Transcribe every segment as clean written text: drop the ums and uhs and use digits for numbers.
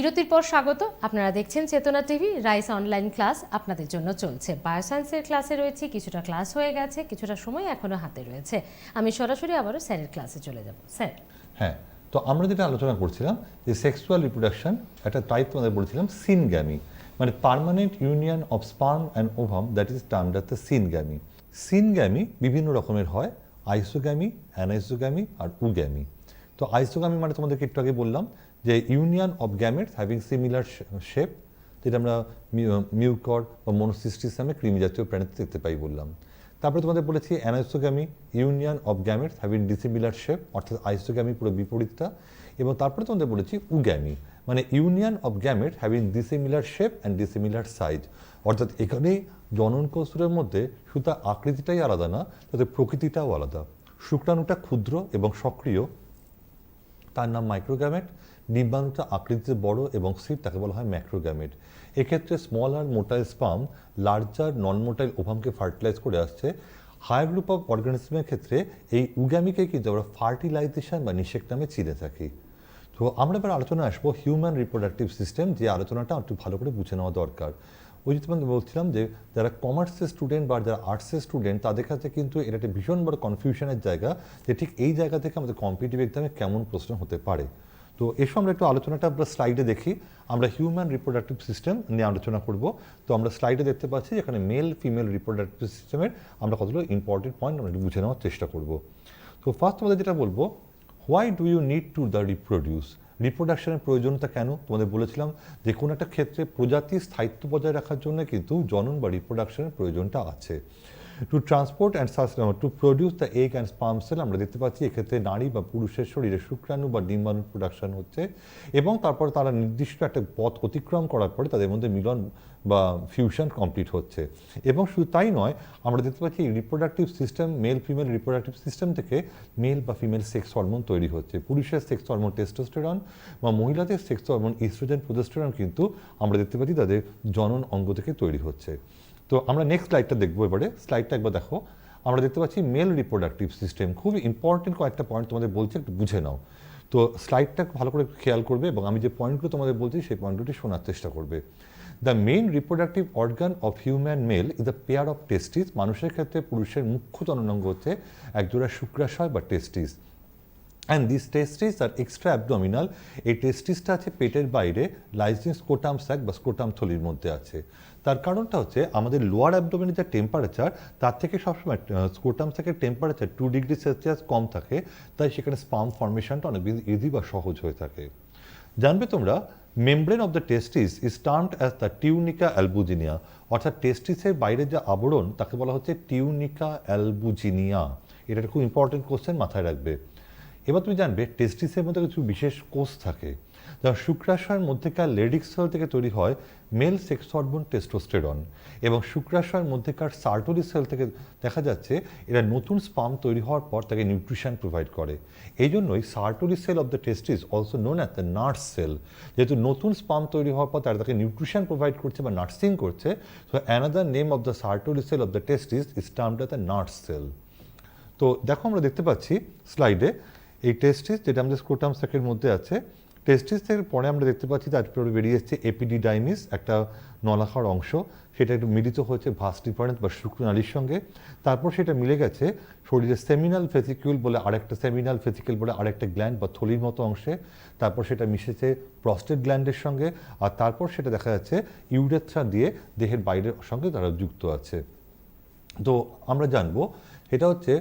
বিরতির পর স্বাগত। আপনারা দেখছেন চেতনা টিভি। রাইস অনলাইন ক্লাস আপনাদের জন্য চলছে। বায়োসায়েন্সের ক্লাসে রয়েছে, কিছুটা ক্লাস হয়ে গেছে, কিছুটা সময় এখনো হাতে রয়েছে। আমি সরাসরি আবারও স্যারের ক্লাসে চলে যাব। স্যার, হ্যাঁ, তো আমরা যেটা আলোচনা করছিলাম যে সেক্সুয়াল রিপ্রোডাকশন একটা টাইপ তোমাদের বলেছিলাম সিনগ্যামি, মানে permanent union of sperm and ovum, that is termed as the syngamy. Syngamy বিভিন্ন রকমের হয়, আইসোগ্যামি, অ্যানাইসোগ্যামি আর উগ্যামি। তো আইসোগ্যামি মানে তোমাদেরকে একটু আগে বললাম যে union of gametes having similar shape, যেটা আমরা মিউকর বা মনোসিস্টিস নামে কৃমি জাতীয় প্রাণীতে দেখতে পাই বললাম। তারপরে তোমাদের বলেছি anisogamy, union of gametes having dissimilar shape, অর্থাৎ আইসোগ্যামি পুরো বিপরীতটা। এবং তারপরে তোমাদের বলেছি উগ্যামি, মানে union of gamete having dissimilar shape and dissimilar size, অর্থাৎ এখানে জনন কৌশলের মধ্যে শুধু তার আকৃতিটাই আলাদা না, তাদের প্রকৃতিটাও আলাদা। শুক্রাণুটা ক্ষুদ্র এবং সক্রিয়, তার নাম মাইক্রোগ্যামেট। ডিম্বাণুটা আকৃতিতে বড় এবং স্থির, তাকে বলা হয় ম্যাক্রোগ্যামেট। এক্ষেত্রে স্মল আর motile sperm larger non motile ওভামকে ফার্টিলাইজ করে আসছে। হায়ার গ্রুপ অফ অর্গানিজমের ক্ষেত্রে এই উগ্যামিকে কিন্তু আমরা ফার্টিলাইজেশন বা নিষেক নামে চিনে থাকি। তো আমরা এবার আলোচনা আসবো হিউম্যান রিপ্রোডাক্টিভ সিস্টেম, যে আলোচনাটা একটু ভালো করে বুঝে নেওয়া দরকার। ওই যে তোমাদের বলছিলাম যে যারা কমার্সের স্টুডেন্ট বা যারা আর্টসের স্টুডেন্ট, তাদের কাছে কিন্তু এটা একটা ভীষণ বড় কনফিউশনের জায়গা যে ঠিক এই জায়গা থেকে আমাদের কম্পিটিটিভ এক্সামে কেমন প্রশ্ন হতে পারে। তো এসব আমরা একটু আলোচনাটা আমরা স্লাইডে দেখি। আমরা হিউম্যান রিপ্রোডাক্টিভ সিস্টেম নিয়ে আলোচনা করব। তো আমরা স্লাইডে দেখতে পাচ্ছি যেখানে মেল ফিমেল রিপ্রোডাক্টিভ সিস্টেমের আমরা কতগুলো ইম্পর্টেন্ট পয়েন্ট আমরা একটু বুঝে নেওয়ার চেষ্টা করব। তো ফার্স্ট আমাদের যেটা বলবো, why do you need to the reproduce? রিপ্রোডাকশনের প্রয়োজনটা কেন? তোমাদের বলেছিলাম যে কোনো একটা ক্ষেত্রে প্রজাতির স্থায়িত্ব বজায় রাখার জন্য কিন্তু জনন বা রিপ্রোডাকশনের প্রয়োজনটা আছে। To transport and to produce the egg and sperm cell, আমরা দেখতে পাচ্ছি এক্ষেত্রে নারী বা পুরুষের শরীরে শুক্রাণু বা ডিম্বাণু প্রোডাকশন হচ্ছে, এবং তারপর তারা নির্দিষ্ট একটা পথ অতিক্রম করার পরে তাদের মধ্যে মিলন বা ফিউশন কমপ্লিট হচ্ছে। এবং শুধু তাই নয়, আমরা দেখতে পাচ্ছি reproductive system, male female reproductive system থেকে মেল বা ফিমেল সেক্স হরমোন তৈরি হচ্ছে। পুরুষের সেক্স হরমোন টেস্টোস্টেরন বা মহিলাদের সেক্স হরমোন ইস্ট্রোজেন প্রোজেস্টেরন কিন্তু আমরা দেখতে পাচ্ছি তাদের জনন অঙ্গ থেকে তৈরি হচ্ছে। তো আমরা নেক্সট স্লাইডটা দেখবো। এবারে স্লাইডটা একবার দেখো। আমরা দেখতে পাচ্ছি মেল রিপ্রোডাক্টিভ সিস্টেম, খুবই ইম্পর্টেন্ট কয়েকটা পয়েন্ট তোমাদের বলছি, একটু বুঝে নাও। তো স্লাইডটা ভালো করে খেয়াল করবে এবং আমি যে পয়েন্টগুলো তোমাদের বলছি সেই পয়েন্টগুলি শোনার চেষ্টা করবে। The main reproductive organ of human male is the pair of testis. মানুষের ক্ষেত্রে পুরুষের মুখ্য জননাঙ্গ হচ্ছে একজোড়া শুক্রাশয় বা testis. And this testis are extra abdominal. এই টেস্টিসটা আছে পেটের বাইরে, লাইজিং স্কোটাম স্যাক বা স্কোটাম থলির মধ্যে আছে। তার কারণটা হচ্ছে আমাদের লোয়ার অ্যাবডোমেনের যে টেম্পারেচার, তার থেকে সবসময় স্কোটাম স্যাকের টেম্পারেচার 2 ডিগ্রি সেলসিয়াস কম থাকে, তাই সেখানে স্পার্ম ফর্মেশনটা অনেক বেশি ইজি বা সহজ হয়ে থাকে। জানবে তোমরা, membrane of the testis is termed as the tunica albuginea, অর্থাৎ টেস্টিসের বাইরে যে আবরণ তাকে বলা হচ্ছে টিউনিকা অ্যালবুজিনিয়া। এটা একটা খুব ইম্পর্টেন্ট কোশ্চেন, মাথায় রাখবে। এবার তুমি জানবে টেস্টিসের মধ্যে কিছু বিশেষ কোষ থাকে, যেমন শুক্রাশয়ের মধ্যেকার লেডিক সেল থেকে তৈরি হয় মেল সেক্স হরমোন টেস্টোস্টেরন, এবং শুক্রাশয়ের মধ্যেকার সার্টোরি সেল থেকে দেখা যাচ্ছে এরা নতুন স্পার্ম তৈরি হওয়ার পর তাকে নিউট্রিশন প্রোভাইড করে। এই জন্যই Sertoli cell of the testis also known as the nurse cell. যেহেতু নতুন স্পার্ম তৈরি হওয়ার পর তারা তাকে নিউট্রিশন প্রোভাইড করছে বা নার্সিং করছে, so another name of the Sertoli cell of the testis is termed as the nurse cell. তো দেখো, আমরা দেখতে পাচ্ছি স্লাইডে এই টেস্টিস যেটা আমাদের স্ক্রোটাম স্যাকের মধ্যে আছে। টেস্টিস থেকে পরে আমরা দেখতে পাচ্ছি তারপরে বেরিয়ে এসছে এপিডিডাইমিস, একটা নলাকার অংশ, সেটা একটু মিলিত হয়েছে ভাস ডিফারেন্স বা শুক্রনালীর সঙ্গে। তারপর সেটা মিলে গেছে শরীরের সেমিনাল ভেসিকিউল বলে আরেকটা, সেমিনাল ভেসিকেল বলে আরেকটা গ্ল্যান্ড বা থলির মতো অংশে। তারপর সেটা মিশেছে প্রস্টেট গ্ল্যান্ডের সঙ্গে, আর তারপর সেটা দেখা যাচ্ছে ইউরেথ্রা দিয়ে দেহের বাইরের সঙ্গে তারা যুক্ত আছে। তো আমরা জানবো এটা হচ্ছে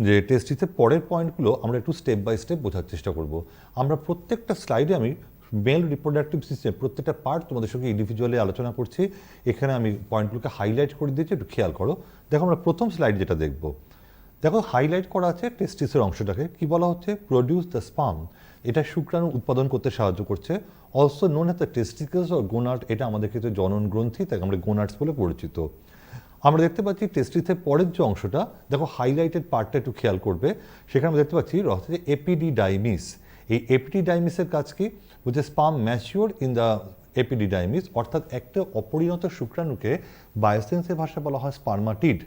যে টেস্টিসের পরের পয়েন্টগুলো আমরা একটু স্টেপ বাই স্টেপ বোঝার চেষ্টা করব। আমরা প্রত্যেকটা স্লাইডে আমি মেল রিপ্রোডাক্টিভ সিস্টেম প্রত্যেকটা পার্ট তোমাদের সঙ্গে ইন্ডিভিজুয়ালি আলোচনা করছি। এখানে আমি পয়েন্টগুলোকে হাইলাইট করে দিয়েছি, একটু খেয়াল করো। দেখো, আমরা প্রথম স্লাইড যেটা দেখব, দেখো হাইলাইট করা আছে টেস্টিসের অংশটাকে। কি বলা হচ্ছে? Produce the sperm. এটা শুক্রাণু উৎপাদন করতে সাহায্য করছে। Also known as the testicles or gonad. এটা আমাদের ক্ষেত্রে জনন গ্রন্থি, তাকে আমরা গোনাডস বলে পরিচিত। আমরা দেখতে পাচ্ছি টেস্টিসের পরের যে অংশটা, দেখো হাইলাইটেড পার্টটা একটু খেয়াল করবে। সেখানে আমরা দেখতে পাচ্ছি হচ্ছে এপিডিডাইমিস। এই এপিডিডাইমিসের কাজ কি? হচ্ছে sperm mature in the epididymis, অর্থাৎ একটা অপরিণত শুক্রাণুকে বায়োসায়েন্সের ভাষায় বলা হয় স্পার্মাটিড।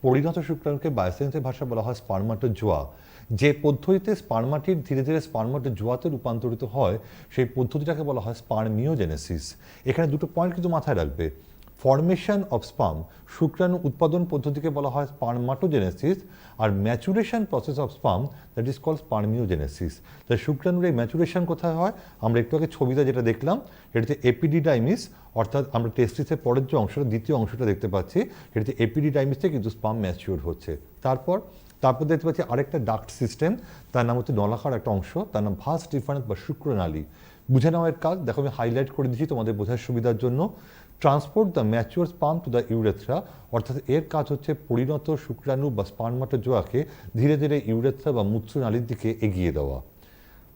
পরিণত শুক্রাণুকে বায়োসায়েন্সের ভাষা বলা হয় স্পার্মাটোজোয়া। যে পদ্ধতিতে স্পার্মাটিড ধীরে ধীরে স্পার্মাটোজোয়াতে রূপান্তরিত হয় সেই পদ্ধতিটাকে বলা হয় স্পার্মিওজেনেসিস। এখানে দুটো পয়েন্ট কিন্তু মাথায় রাখবে। ফর্মেশন অফ স্পার্ম, শুক্রাণু উৎপাদন পদ্ধতিকে বলা হয় স্পার্মাটোজেনেসিস, আর maturation process of sperm that is called spermiogenesis. তাই শুক্রাণুর এই ম্যাচুরেশন কোথায় হয়? আমরা একটু আগে ছবিতে যেটা দেখলাম এটা হচ্ছে এপিডিডাইমিস, অর্থাৎ আমরা টেস্টিসের পরের যে অংশটা, দ্বিতীয় অংশটা দেখতে পাচ্ছি, এটা হচ্ছে এপিডিডাইমিসে কিন্তু স্পার্ম ম্যাচিওর হচ্ছে। তারপর দেখতে পাচ্ছি আরেকটা ডাক্ট সিস্টেম, তার নাম হচ্ছে নলাকার একটা অংশ, তার নাম ভাস ডিফারেন্স বা শুক্রনালী। বুঝে নেওয়ার কাজ দেখো আমি হাইলাইট করে দিচ্ছি তোমাদের বোঝার সুবিধার জন্য। Transport the mature sperm to the urethra, অর্থাৎ এর কাজ হচ্ছে পরিণত শুক্রাণু বা স্পার্মাটোজোয়াকে ধীরে ধীরে ইউরেথ্রা বা মূত্রনালীর দিকে এগিয়ে দেওয়া।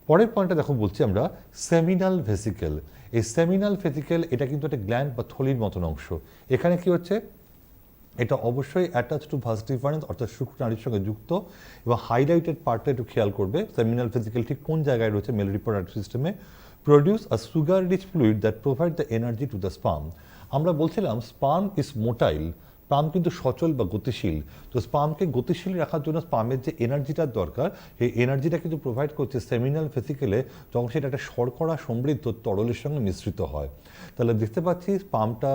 পরের পয়েন্টটা দেখো বলছি আমরা সেমিনাল ভেসিকেল। এই সেমিনাল ভেসিকেল এটা কিন্তু একটা গ্ল্যান্ড বা থলির মতন অংশ। এখানে কি হচ্ছে, এটা অবশ্যই অ্যাটাচ টু ভাস ডিফারেন্স অর্থাৎ শুক্রনালীর সঙ্গে যুক্ত, এবং হাইলাইটেড পার্টটা একটু খেয়াল করবে সেমিনাল ভেসিকেল ঠিক কোন জায়গায় রয়েছে মেল রিপ্রোডাক্টিভ সিস্টেমে। Produce a sugar rich fluid that provide the energy to the sperm. আমরা বলছিলাম স্পার্ম ইজ মোটাইল, স্পার্ম কিন্তু সচল বা গতিশীল। তো স্পার্মকে গতিশীল রাখার জন্য স্পার্মের যে এনার্জিটার দরকার সেই এনার্জিটা কিন্তু প্রোভাইড করছে সেমিনাল ভেসিকেলে, যখন সেটা একটা শর্করা সমৃদ্ধ তরলের সঙ্গে মিশ্রিত হয়। তাহলে দেখতে পাচ্ছি স্পার্মটা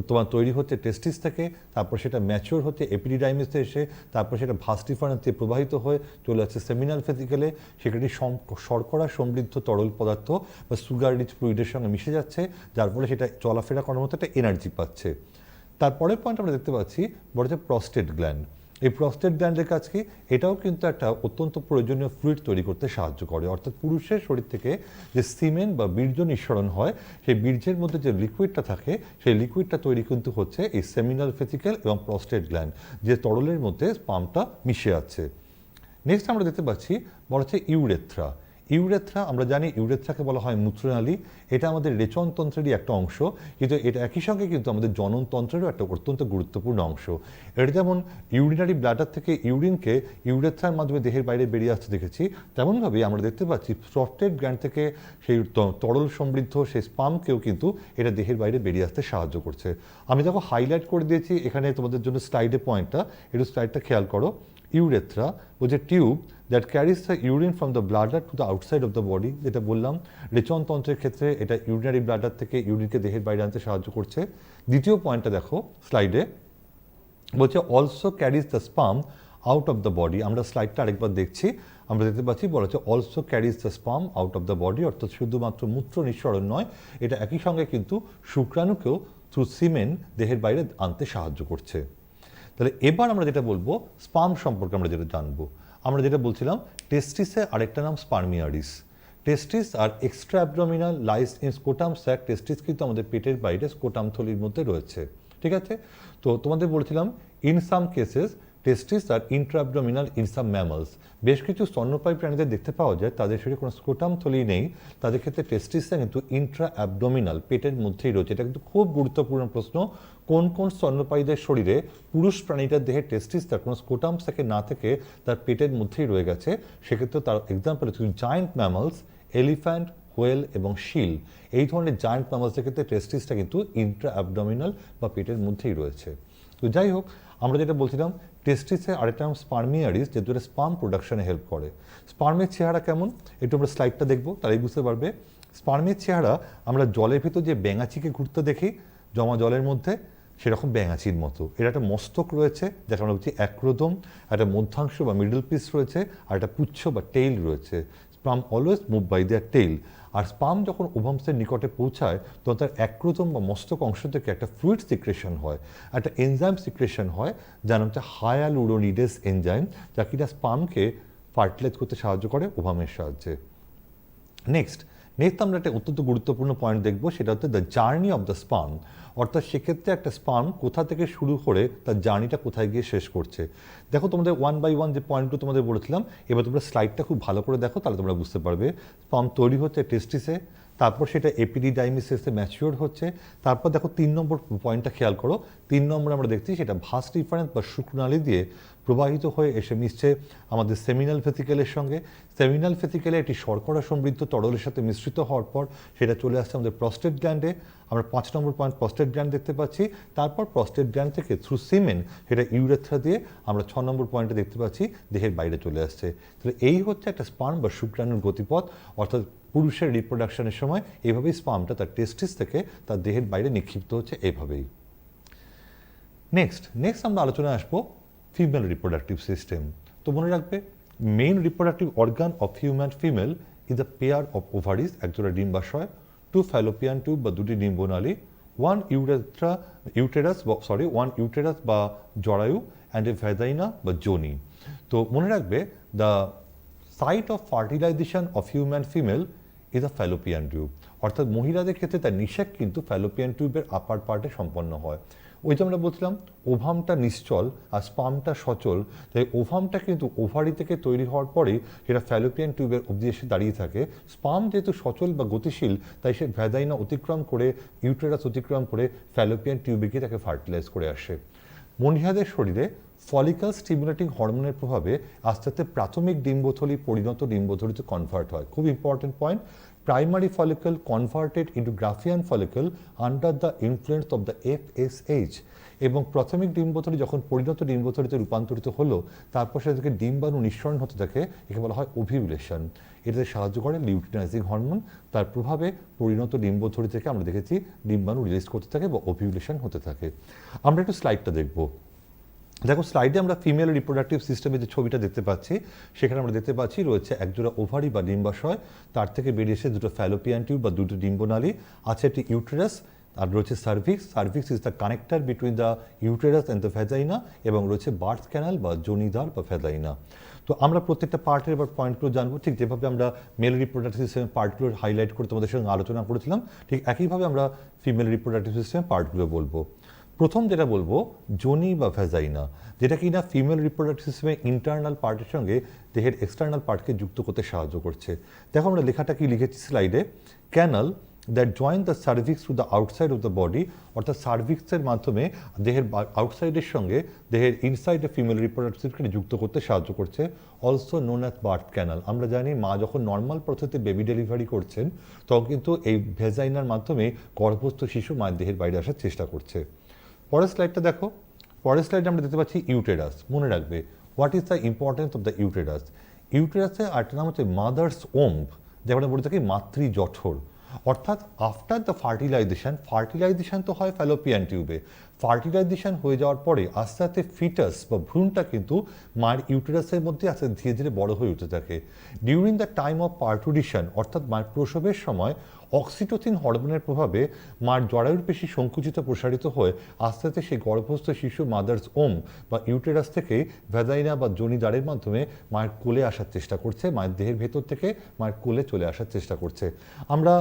তোমার তৈরি হচ্ছে টেস্টিস থেকে, তারপর সেটা ম্যাচিওর হচ্ছে এপিডিডাইমিসে এসে, তারপর সেটা ভাস ডিফারেন্স দিয়ে প্রবাহিত হয়ে চলে যাচ্ছে সেমিনাল ভেসিকেলে, সেখানে শর্করা সমৃদ্ধ তরল পদার্থ বা সুগার রিচ ফ্লুইডের সঙ্গে মিশে যাচ্ছে, যার ফলে সেটা চলাফেরা করার মতো একটা এনার্জি পাচ্ছে। তারপরের পয়েন্ট আমরা দেখতে পাচ্ছি বড় হচ্ছে প্রস্টেট গ্ল্যান্ড। এই প্রস্টেট গ্ল্যান্ডের কাজ কি? এটাও কিন্তু একটা অত্যন্ত প্রয়োজনীয় ফ্লুইড তৈরি করতে সাহায্য করে, অর্থাৎ পুরুষের শরীর থেকে যে সিমেন বা বীর্য নিঃসরণ হয় সেই বীর্যের মধ্যে যে লিকুইডটা থাকে সেই লিকুইডটা তৈরি কিন্তু হচ্ছে এই সেমিনাল ভেসিকেল এবং প্রস্টেট গ্ল্যান্ড, যে তরলের মধ্যে স্পার্মটা মিশে আছে। নেক্সট আমরা দেখতে পাচ্ছি বলা হচ্ছে ইউরেথ্রা। ইউরেথ্রা আমরা জানি ইউরেথ্রাকে বলা হয় মূত্রনালী। এটা আমাদের রেচনতন্ত্রেরই একটা অংশ, কিন্তু এটা একই সঙ্গে কিন্তু আমাদের জননতন্ত্রেরও একটা অত্যন্ত গুরুত্বপূর্ণ অংশ। এটা যেমন ইউরিনারি ব্লাডার থেকে ইউরিনকে ইউরেথ্রার মাধ্যমে দেহের বাইরে বেরিয়ে আসতে দেখেছি, তেমনভাবেই আমরা দেখতে পাচ্ছি প্রস্টেট গ্ল্যান্ড থেকে সেই তরল সমৃদ্ধ সেই স্পার্মকেও কিন্তু এটা দেহের বাইরে বেরিয়ে আসতে সাহায্য করছে। আমি দেখো হাইলাইট করে দিয়েছি এখানে তোমাদের জন্য স্লাইডে পয়েন্টটা, একটু স্লাইডটা খেয়াল করো। Urethra was a tube that carries the urine from the bladder to the outside of the body, যেটা বললাম রেচনতন্ত্রের ক্ষেত্রে এটা ইউরিনারি ব্লাডার থেকে ইউরিনকে দেহের বাইরে আনতে সাহায্য করছে। দ্বিতীয় পয়েন্টটা দেখো স্লাইডে বলছে also carries the sperm out of the body. আমরা স্লাইডটা আরেকবার দেখছি, আমরা দেখতে পাচ্ছি বলা হচ্ছে also carries the sperm out of the body, অর্থাৎ শুধুমাত্র মূত্র নিঃসরণ নয়, এটা একই সঙ্গে কিন্তু শুক্রাণুকেও থ্রু সিমেন দেহের বাইরে আনতে সাহায্য করছে। তাহলে এবার আমরা যেটা বলবো স্পার্ম সম্পর্কে আমরা যেটা জানবো, আমরা যেটা বলছিলাম টেস্টিসের আরেকটা নাম spermaries. Testis are extra abdominal lies in scrotum sac. Testis কিন্তু আমাদের পেটের বাইরে স্কোটাম থলির মধ্যে রয়েছে, ঠিক আছে? তো তোমাদের বলছিলাম in some cases testis are intra abdominal in some mammals. বেশ কিছু স্তন্যপায়ী প্রাণীদের দেখতে পাওয়া যায় তাদের শরীরে কোনো স্কোটাম থলি নেই, তাদের ক্ষেত্রে টেস্টিসটা কিন্তু ইন্ট্রা অ্যাবডোমিনাল পেটের মধ্যেই রয়েছে। এটা কিন্তু খুব গুরুত্বপূর্ণ প্রশ্ন, কোন কোন স্তন্যপায়ীদের শরীরে পুরুষ প্রাণীটার দেহে টেস্টিস তার কোনো স্কোটাম থেকে না থেকে তার পেটের মধ্যেই রয়ে গেছে। সেক্ষেত্রে তার এক্সাম্পল হচ্ছে জায়ান্ট ম্যামালস, এলিফ্যান্ট, হোয়েল এবং শিল। এই ধরনের জায়ান্ট ম্যামালসের ক্ষেত্রে টেস্টিসটা কিন্তু ইন্ট্রা অ্যাবডোমিনাল বা পেটের মধ্যেই রয়েছে। তো যাই হোক, আমরা যেটা বলছিলাম টেস্টিসের আরেকটা নাম স্পার্মিয়ারিস, যে দুটো স্পার্ম প্রোডাকশনে হেল্প করে। স্পার্মের চেহারা কেমন একটু আমরা স্লাইডটা দেখবো, তারাই বুঝতে পারবে। স্পার্মের চেহারা আমরা জলের ভিতর যে ব্যাঙাচিকে ঘুরতে দেখি জমা জলের মধ্যে, সেরকম ব্যাঙাচির মতো। এর একটা মস্তক রয়েছে যাকে আমরা বলছি অ্যাক্রোদম, একটা মধ্যাংশ বা মিডল পিস রয়েছে, আর একটা পুচ্ছ বা টেইল রয়েছে। Sperm always move by their tail. আর স্পার্ম যখন ওভামসের নিকটে পৌঁছায় তখন তার অ্যাক্রোদম বা মস্তক অংশ থেকে একটা ফ্লুইড সিক্রেশন হয়, একটা এনজাইম সিক্রেশন হয় যার নাম হচ্ছে হায়ালুরোনিডেস এনজাইম, যা কিনা স্পার্মকে ফার্টিলাইজ করতে সাহায্য করে ওভামের সাহায্যে। নেক্সট আমরা একটা অত্যন্ত গুরুত্বপূর্ণ পয়েন্ট দেখবো, সেটা হচ্ছে the journey of the sperm. অর্থাৎ সেক্ষেত্রে একটা স্পার্ম কোথা থেকে শুরু করে তার জার্নিটা কোথায় গিয়ে শেষ করছে। দেখো তোমাদের ওয়ান বাই ওয়ান যে পয়েন্টগুলো তোমাদের বলেছিলাম, এবার তোমরা স্লাইডটা খুব ভালো করে দেখো, তাহলে তোমরা বুঝতে পারবে। স্পার্ম তৈরি হচ্ছে টেস্টিসে, তারপর সেটা এপিডিডাইমিসিসে ম্যাচিওর হচ্ছে। তারপর দেখো 3 নম্বর পয়েন্টটা খেয়াল করো, 3 নম্বরে আমরা দেখছি সেটা ভাস ডিফারেন্স বা শুক্রনালী দিয়ে প্রবাহিত হয়ে এসে মিশছে আমাদের সেমিনাল ভেসিকেলের সঙ্গে। সেমিনাল ভেসিকেলে একটি শর্করা সমৃদ্ধ তরলের সাথে মিশ্রিত হওয়ার পর সেটা চলে আসছে আমাদের প্রস্টেট গ্ল্যান্ডে। আমরা 5 নম্বর পয়েন্ট প্রস্টেট গ্ল্যান্ড দেখতে পাচ্ছি। তারপর প্রস্টেট গ্ল্যান্ড থেকে থ্রু সিমেন সেটা ইউরেথ্রা দিয়ে আমরা 6 নম্বর পয়েন্টে দেখতে পাচ্ছি দেহের বাইরে চলে আসছে। তাহলে এই হচ্ছে একটা স্পার্ম বা শুক্রাণুর গতিপথ, অর্থাৎ পুরুষের রিপ্রোডাকশনের সময় এইভাবেই স্পার্মটা তার টেস্টিস থেকে তার দেহের বাইরে নিক্ষিপ্ত হচ্ছে এইভাবেই। নেক্সট আমরা আলোচনায় আসবো ফিমেল রিপ্রোডাক্টিভ সিস্টেম। তো মনে রাখবে, main reproductive organ of human female is a pair of ovaries, একজোড়া ডিম্বাশয়, 2 ফ্যালোপিয়ান টিউব বা 2টি ডিম্বনালী, 1 ইউটেরাস বা জরায়ু অ্যান্ড এ ভ্যাজাইনা বা যোনি। তো মনে রাখবে, the site of fertilisation of human female is a fallopian tube, অর্থাৎ মহিলাদের ক্ষেত্রে তার নিষেক কিন্তু ফ্যালোপিয়ান টিউবের আপার পার্টে সম্পন্ন হয়। ওই যে আমরা বলছিলাম ওভামটা নিশ্চল আর স্পার্মটা সচল, তাই ওভামটা কিন্তু ওভারি থেকে তৈরি হওয়ার পরেই সেটা ফ্যালোপিয়ান টিউবের অবধি এসে দাঁড়িয়ে থাকে। স্পার্ম যেহেতু সচল বা গতিশীল, তাই সে ভ্যাজাইনা অতিক্রম করে ইউটেরাস অতিক্রম করে ফ্যালোপিয়ান টিউবে গিয়ে তাকে ফার্টিলাইজ করে আসে। মহিলাদের শরীরে ফলিকল স্টিমুলেটিং হরমোনের প্রভাবে আস্তে আস্তে প্রাথমিক ডিম্বথলি পরিণত ডিম্বথলিতে কনভার্ট হয়। খুব important point, primary follicle converted into Graafian follicle under the influence of the FSH। এবং প্রাথমিক ডিম্বথলি যখন পরিণত ডিম্বথলিতে রূপান্তরিত হলো, তারপর সেটা থেকে ডিম্বাণু নিঃসরণ হতে থাকে, একে বলা হয় ওভিউলেশন। এটাতে সাহায্য করে লিউটিনাইজিং হরমোন, তার প্রভাবে পরিণত ডিম্বথলি থেকে আমরা দেখেছি ডিম্বাণু রিলিজ করতে থাকে বা ওভিউলেশন হতে থাকে। আমরা একটু স্লাইডটা দেখব। দেখো স্লাইডে আমরা ফিমেল রিপ্রোডাক্টিভ সিস্টেমে যে ছবিটা দেখতে পাচ্ছি, সেখানে আমরা দেখতে পাচ্ছি রয়েছে একজোড়া ওভারি বা ডিম্বাশয়, তার থেকে বেরিয়ে এসে 2টো ফ্যালোপিয়ান টিউব বা 2টি ডিম্বনালী, আছে একটি ইউটেরাস, আর রয়েছে cervix is the connector between the uterus and the vagina, এবং রয়েছে বার্থ ক্যানাল বা যোনিদ্বার বা ভ্যাজাইনা। তো আমরা প্রত্যেকটা পার্টের এবার পয়েন্টগুলো জানবো, ঠিক যেভাবে আমরা মেল রিপ্রোডাক্টিভ সিস্টেমের পার্টগুলো হাইলাইট করে তোমাদের সঙ্গে আলোচনা করেছিলাম, ঠিক একইভাবে আমরা ফিমেল রিপ্রোডাক্টিভ সিস্টেমের পার্টগুলো বলবো। প্রথম যেটা বলবো যোনি বা ভ্যাজাইনা, যেটা কিনা ফিমেল রিপ্রোডাক্টিভ সিস্টেমে ইন্টারনাল পার্টের সঙ্গে দেহের এক্সটার্নাল পার্টকে যুক্ত করতে সাহায্য করছে। দেখো আমরা লেখাটা কি লিখেছি স্লাইডে, canal that join the cervix to the outside of the body, অর্থাৎ সার্ভিক্সের মাধ্যমে দেহের আউটসাইডের সঙ্গে দেহের ইনসাইডে ফিমেল রিপ্রোডাক্টিভ সিস্টেমকে যুক্ত করতে সাহায্য করছে। Also known as birth canal. আমরা জানি মা যখন নর্মাল প্রসেসে বেবি ডেলিভারি করছেন, তখন কিন্তু এই ভ্যাজাইনার মাধ্যমে গর্ভস্থ শিশু মায়ের দেহের বাইরে আসার চেষ্টা করছে। পরের স্লাইডটা দেখো, পরের স্লাইডে আমরা দেখতে পাচ্ছি ইউটেরাস। মনে রাখবে, what is the importance of the uterus? ইউটেরাসের আরেকটা নাম হচ্ছে মাদার্স ওম্ব, যেটা আমরা বলে থাকি মাতৃ জঠর। অর্থাৎ আফটার দ্য ফার্টিলাইজেশন তো হয় ফ্যালোপিয়ান টিউবে, ফার্টিলাইজেশন হয়ে যাওয়ার পরে আস্তে আস্তে ফিটাস বা ভ্রূণটা কিন্তু মায়ের ইউটেরাসের মধ্যে আস্তে ধীরে ধীরে বড় হয়ে উঠতে থাকে। ডিউরিং দ্য টাইম অফ পার্টুরিশন, অর্থাৎ মায়ের প্রসবের সময় অক্সিটোসিন হরমোনের প্রভাবে মার জরায়ুর পেশি সংকুচিত প্রসারিত হয়ে আস্তে আস্তে সেই গর্ভস্থ শিশু মাদার্স ওম বা ইউটেরাস থেকে ভ্যাজাইনা বা যোনিদ্বারের মাধ্যমে মায়ের কোলে আসার চেষ্টা করছে, মায়ের দেহের ভেতর থেকে মায়ের কোলে চলে আসার চেষ্টা করছে। আমরা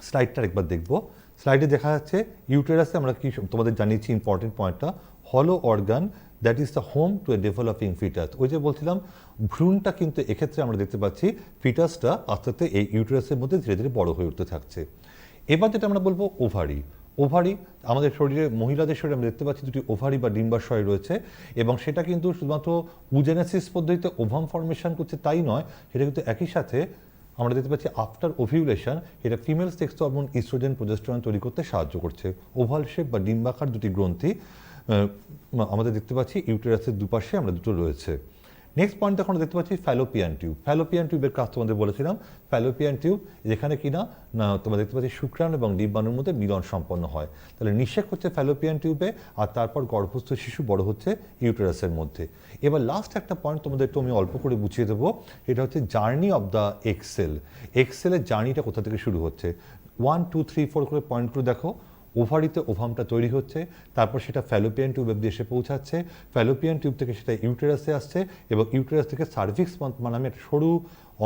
স্লাইডটা একবার দেখব। স্লাইডে দেখা যাচ্ছে ইউটেরাসে আমরা কি তোমাদের জানিয়েছি ইম্পর্টেন্ট পয়েন্টটা, হলো organ that is the home to a developing foetus. ওই যে বলছিলাম ভ্রূণটা কিন্তু এক্ষেত্রে আমরা দেখতে পাচ্ছি ফিটাসটা আস্তে আস্তে এই ইউটেরাসের মধ্যে ধীরে ধীরে বড় হয়ে উঠতে থাকছে। এবার যেটা আমরা বলবো ওভারি আমাদের শরীরে, মহিলাদের শরীরে আমরা দেখতে পাচ্ছি 2টি ওভারি বা ডিম্বাশয় রয়েছে, এবং সেটা কিন্তু শুধুমাত্র উজেনেসিস পদ্ধতিতে ওভাম ফর্মেশন করছে তাই নয়, সেটা কিন্তু একই সাথে আমরা দেখতে পাচ্ছি আফটার ওভিউলেশন এটা female sex hormone oestrogen progesterone তৈরি করতে সাহায্য করছে। ওভাল শেপ বা ডিম্বাকার 2টি গ্রন্থি আমাদের দেখতে পাচ্ছি ইউটেরাসের দুপাশে আমরা 2টো রয়েছে। নেক্সট পয়েন্ট এখন দেখতে পাচ্ছি ফ্যালোপিয়ান টিউবের কাজ তোমাদের বলেছিলাম। ফ্যালোপিয়ান টিউব যেখানে কিনা তোমরা দেখতে পাচ্ছি শুক্রাণু এবং ডিম্বাণুর মধ্যে মিলন সম্পন্ন হয়। তাহলে নিষেক হচ্ছে ফ্যালোপিয়ান টিউবে, আর তারপর গর্ভস্থ শিশু বড় হচ্ছে ইউটেরাসের মধ্যে। এবার লাস্ট একটা পয়েন্ট তোমাদের একটু আমি অল্প করে বুঝিয়ে দেবো, এটা হচ্ছে জার্নি অফ দ্য এক্সেলের জার্নিটা কোথা থেকে শুরু হচ্ছে। 1, 2, 3, 4 করে পয়েন্টগুলো দেখো। ওভারিতে ওভামটা তৈরি হচ্ছে, তারপর সেটা ফ্যালোপিয়ান টিউব অবধি এসে পৌঁছাচ্ছে, ফ্যালোপিয়ান টিউব থেকে সেটা ইউটেরাসে আসছে, এবং ইউটেরাস থেকে সার্ভিক্স নামে একটা সরু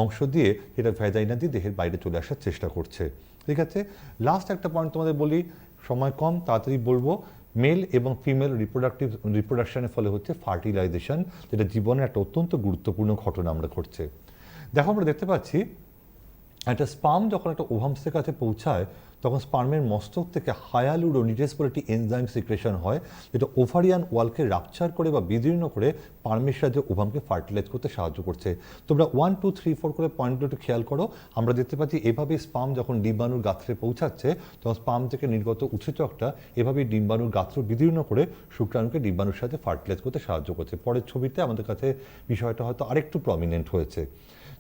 অংশ দিয়ে সেটা ভ্যাজাইনা দিয়ে দেহের বাইরে চলে আসার চেষ্টা করছে। ঠিক আছে, লাস্ট একটা পয়েন্ট তোমাদের বলি, সময় কম তাড়াতাড়ি বলবো। মেল এবং ফিমেল রিপ্রোডাকশনের ফলে হচ্ছে ফার্টিলাইজেশন, যেটা জীবনের একটা অত্যন্ত গুরুত্বপূর্ণ ঘটনা আমরা ঘটছে। দেখো আমরা দেখতে পাচ্ছি একটা স্পার্ম যখন একটা ওভামসের কাছে পৌঁছায় তখন স্পার্মের মস্তক থেকে হায়ালুরোনিডেস বলে একটি এনজাইম সিক্রেশন হয়, যেটা ওভারিয়ান ওয়ালকে রাপচার করে বা বিদীর্ণ করে স্পার্মের সাহায্যে ওভামকে ফার্টিলাইজ করতে সাহায্য করছে। তোমরা 1, 2, 3, 4 করে পয়েন্টগুলো একটু খেয়াল করো। আমরা দেখতে পাচ্ছি এভাবেই স্পার্ম যখন ডিম্বাণুর গাত্রে পৌঁছাচ্ছে তখন স্পার্ম থেকে নির্গত উৎসেচকটা এভাবেই ডিম্বাণুর গাত্র বিদীর্ণ করে শুক্রাণুকে ডিম্বাণুর সাথে ফার্টিলাইজ করতে সাহায্য করছে। পরের ছবিতে আমাদের কাছে বিষয়টা হয়তো আরেকটু প্রমিনেন্ট হয়েছে।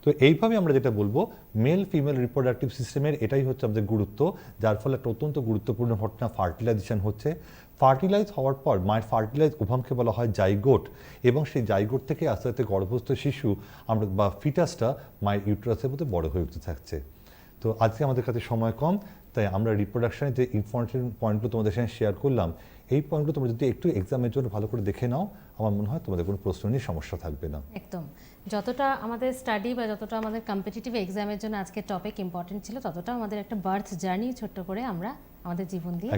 তো এইভাবে আমরা যেটা বলবো মেল ফিমেল রিপ্রোডাক্টিভ সিস্টেমের এটাই হচ্ছে আমাদের গুরুত্ব, যার ফলে একটা অত্যন্ত গুরুত্বপূর্ণ ঘটনা ফার্টিলাইজেশন হচ্ছে। ফার্টিলাইজ হওয়ার পর মায়ের ফার্টিলাইজ ওভামকে বলা হয় জাইগোট, এবং সেই জাইগোট থেকে আস্তে আস্তে গর্ভস্থ শিশু আমরা বা ফিটাসটা মায়ের ইউটেরাসের মধ্যে বড় হয়ে উঠতে থাকছে। তো আজকে আমাদের কাছে সময় কম, তাই আমরা রিপ্রোডাকশনের যে ইম্পর্টেন্ট পয়েন্টগুলো তোমাদের সাথে শেয়ার করলাম, এই পয়েন্টগুলো তোমরা যদি একটু এক্সামের জন্য ভালো করে দেখে নাও, আমার মনে হয় তোমাদের কোনো প্রশ্ন নিয়ে সমস্যা থাকবে না। একদম, যতটা আমাদের স্টাডি বা যতটা আমাদের কম্পিটিটিভ এক্সামের জন্য আজকে টপিক ইম্পর্টেন্ট ছিল, ততটা আমাদের একটা বার্থ জার্নি ছোট্ট করে আমরা আমাদের জীবন দিয়ে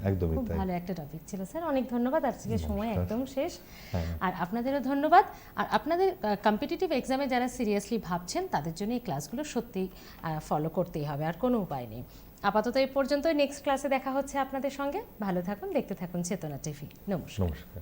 একদমই খুব তাই। ভালো একটা টপিক ছিল স্যার, অনেক ধন্যবাদ। আজকে সময় নমস্কার। একদম শেষ। হ্যাঁ। আর আপনাদেরও ধন্যবাদ। আর আপনাদের কম্পিটিটিভ এক্সামে যারা সিরিয়াসলি ভাবছেন তাদের জন্য এই ক্লাসগুলো সত্যিই ফলো করতেই হবে, আর কোনো উপায় নেই। আপাতত এই পর্যন্তই, নেক্সট ক্লাসে দেখা হচ্ছে আপনাদের সঙ্গে। ভালো থাকুন, দেখতে থাকুন চেতনা টিভি। নমস্কার। নমস্কার।